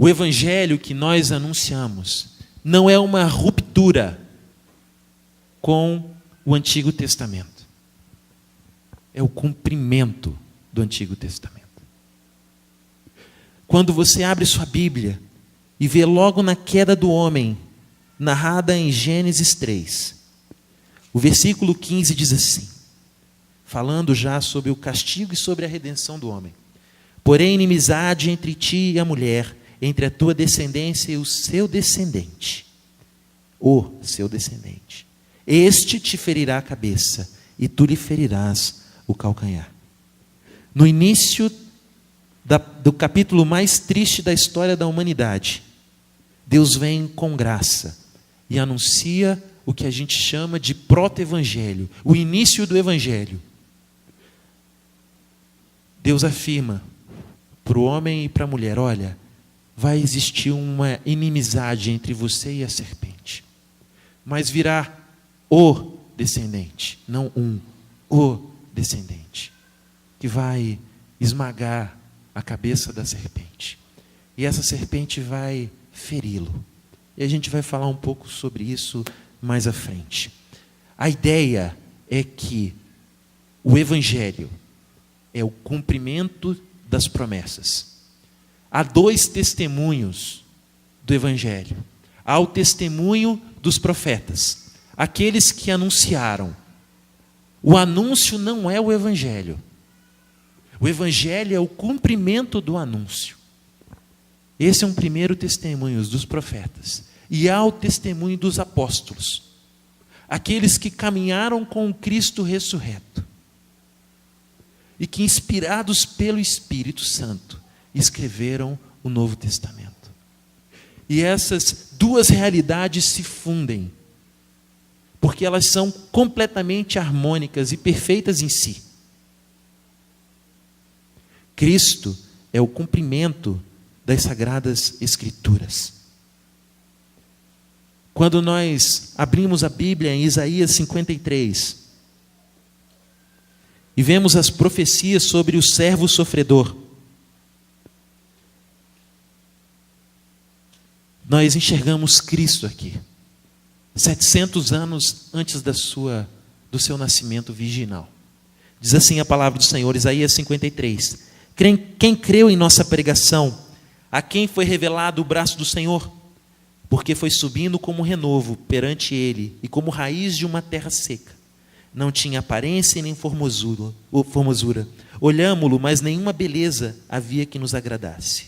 O evangelho que nós anunciamos não é uma ruptura com o Antigo Testamento. É o cumprimento do Antigo Testamento. Quando você abre sua Bíblia e vê logo na queda do homem, narrada em Gênesis 3, o versículo 15 diz assim, falando já sobre o castigo e sobre a redenção do homem: porém, inimizade entre ti e a mulher, entre a tua descendência e o seu descendente. O seu descendente. Este te ferirá a cabeça, e tu lhe ferirás o calcanhar. No início do capítulo mais triste da história da humanidade, Deus vem com graça e anuncia o que a gente chama de proto-evangelho, o início do evangelho. Deus afirma para o homem e para a mulher: olha, vai existir uma inimizade entre você e a serpente, mas virá o descendente, não o descendente, que vai esmagar a cabeça da serpente, e essa serpente vai feri-lo. E a gente vai falar um pouco sobre isso mais à frente. A ideia é que o evangelho é o cumprimento das promessas. Há dois testemunhos do evangelho. Há o testemunho dos profetas, aqueles que anunciaram. O anúncio não é o evangelho. O evangelho é o cumprimento do anúncio. Esse é um primeiro testemunho dos profetas. E há o testemunho dos apóstolos, aqueles que caminharam com o Cristo ressurreto e que, inspirados pelo Espírito Santo, escreveram o Novo Testamento. E essas duas realidades se fundem, porque elas são completamente harmônicas e perfeitas em si. Cristo é o cumprimento das Sagradas Escrituras. Quando nós abrimos a Bíblia em Isaías 53 e vemos as profecias sobre o servo sofredor, nós enxergamos Cristo aqui, 700 anos antes do seu nascimento virginal. Diz assim a palavra do Senhor, Isaías 53: quem creu em nossa pregação, a quem foi revelado o braço do Senhor? Porque foi subindo como renovo perante ele, e como raiz de uma terra seca. Não tinha aparência nem formosura. Olhámo-lo, mas nenhuma beleza havia que nos agradasse.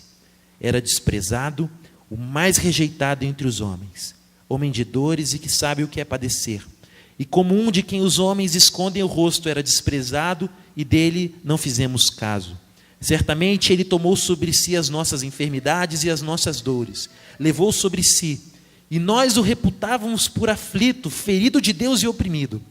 Era desprezado, o mais rejeitado entre os homens, homem de dores e que sabe o que é padecer. E como um de quem os homens escondem o rosto, era desprezado, e dele não fizemos caso. Certamente ele tomou sobre si as nossas enfermidades e as nossas dores, levou sobre si, e nós o reputávamos por aflito, ferido de Deus e oprimido.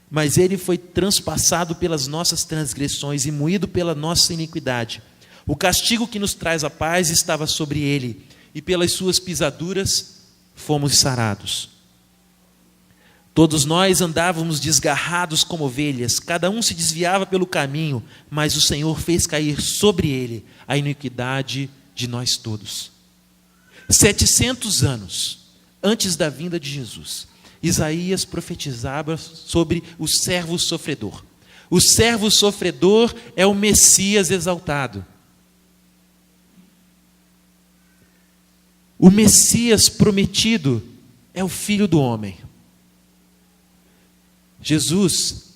Mas ele foi transpassado pelas nossas transgressões e moído pela nossa iniquidade. O castigo que nos traz a paz estava sobre ele, e pelas suas pisaduras fomos sarados. Todos nós andávamos desgarrados como ovelhas, cada um se desviava pelo caminho, mas o Senhor fez cair sobre ele a iniquidade de nós todos. 700 anos antes da vinda de Jesus, Isaías profetizava sobre o servo sofredor. O servo sofredor é o Messias exaltado. O Messias prometido é o Filho do homem. Jesus,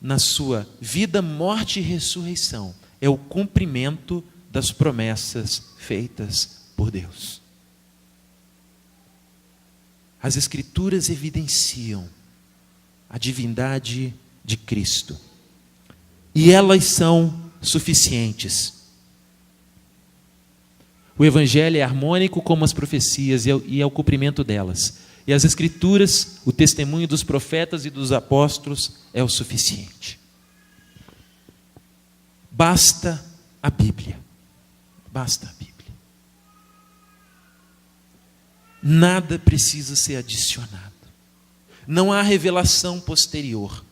na sua vida, morte e ressurreição, é o cumprimento das promessas feitas por Deus. As Escrituras evidenciam a divindade de Cristo, e elas são suficientes. O Evangelho é harmônico como as profecias e é o cumprimento delas. E as Escrituras, o testemunho dos profetas e dos apóstolos é o suficiente. Basta a Bíblia. Basta a Bíblia. Nada precisa ser adicionado. Não há revelação posterior.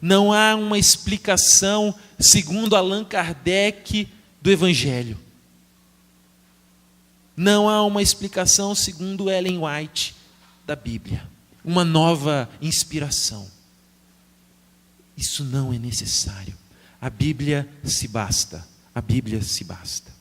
Não há uma explicação, segundo Allan Kardec, do Evangelho. Não há uma explicação, segundo Ellen White, da Bíblia. Uma nova inspiração. Isso não é necessário. A Bíblia se basta. A Bíblia se basta.